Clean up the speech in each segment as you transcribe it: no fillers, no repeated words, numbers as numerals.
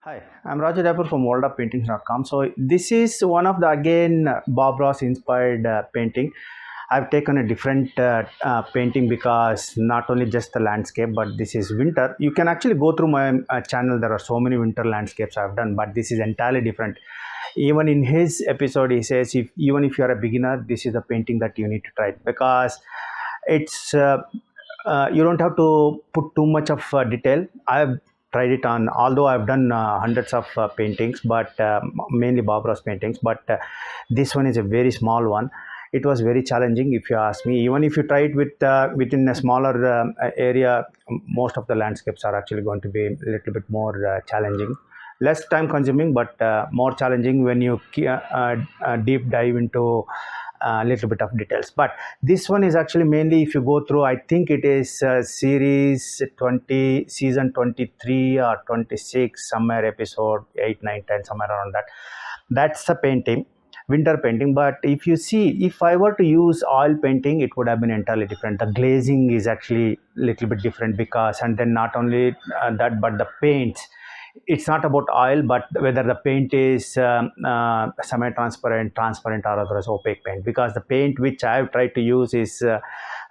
Hi, I'm Raju Dyapur from worldofpaintings.com. So this is one of the Bob Ross inspired painting. I've taken a different painting because not only just the landscape, but this is winter. You can actually go through my channel. There are so many winter landscapes I've done, but this is entirely different. Even in his episode, he says even if you're a beginner, this is the painting that you need to try because it's you don't have to put too much of detail. I've tried it on, although I've done hundreds of paintings, but mainly Bob Ross paintings, but this one is a very small one. It was very challenging, if you ask me. Even if you try it with within a smaller area, most of the landscapes are actually going to be a little bit more challenging, less time consuming, but more challenging when you deep dive into a little bit of details. But this one is actually mainly, if you go through, I think it is series 20, season 23 or 26, somewhere episode 8, 9, 10, somewhere around that. That's the painting, winter painting. But if you see, if I were to use oil painting, it would have been entirely different. The glazing is actually a little bit different because, and then not only that, but the paints, it's not about oil, but whether the paint is semi-transparent, transparent, or otherwise opaque paint. Because the paint which I have tried to use is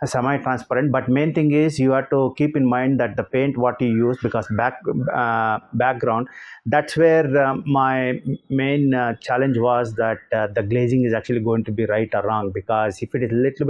semi-transparent, but main thing is you have to keep in mind that the paint what you use, because background, that's where my main challenge was that the glazing is actually going to be right or wrong. Because if it is a little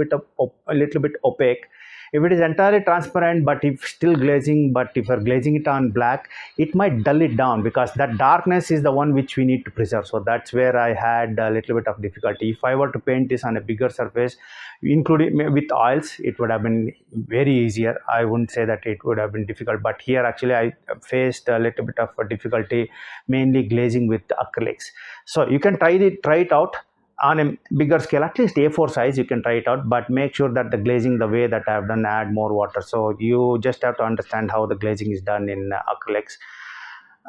bit opaque, if it is entirely transparent but if still glazing, but if you're glazing it on black, it might dull it down, because that darkness is the one which we need to preserve. So that's where I had a little bit of difficulty. If I were to paint this on a bigger surface, including with oils, it would have been very easier. I wouldn't say that it would have been difficult, but here actually I faced a little bit of a difficulty, mainly glazing with acrylics. So you can try it out on a bigger scale, at least A4 size. You can try it out, but make sure that the glazing, the way that I have done, add more water. So you just have to understand how the glazing is done in acrylics.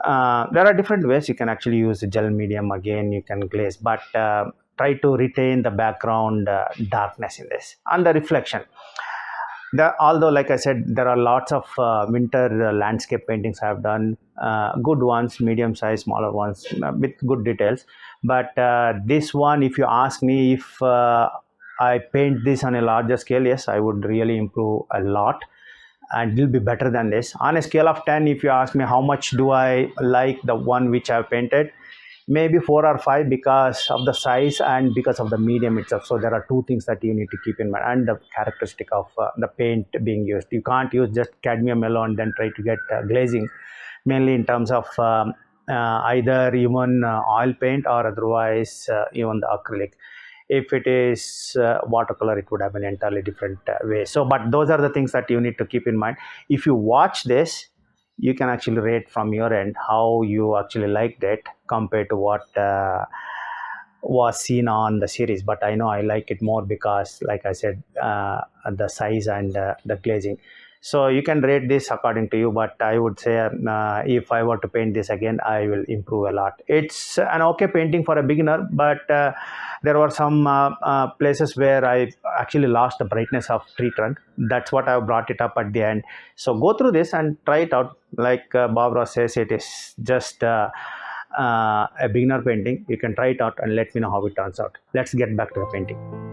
There are different ways. You can actually use gel medium, again you can glaze, but try to retain the background darkness in this and the reflection. Although, like I said, there are lots of winter landscape paintings I have done, good ones, medium size, smaller ones, with good details. But this one, if you ask me if I paint this on a larger scale, yes, I would really improve a lot and it will be better than this. On a scale of 10, if you ask me how much do I like the one which I've painted, maybe 4 or 5, because of the size and because of the medium itself. So there are two things that you need to keep in mind, and the characteristic of the paint being used. You can't use just cadmium yellow and then try to get glazing, mainly in terms of either even oil paint or otherwise even the acrylic. If it is watercolor, it would have an entirely different way. So, but those are the things that you need to keep in mind. If you watch this, you can actually rate from your end how you actually liked it compared to what was seen on the series. But I know I like it more because, like I said, the size and the glazing. So you can rate this according to you, but I would say if I were to paint this again, I will improve a lot. It's an okay painting for a beginner, but there were some places where I actually lost the brightness of tree trunk. That's what I brought it up at the end. So go through this and try it out. Like Bob Ross says, it is just a beginner painting. You can try it out and let me know how it turns out. Let's get back to the painting.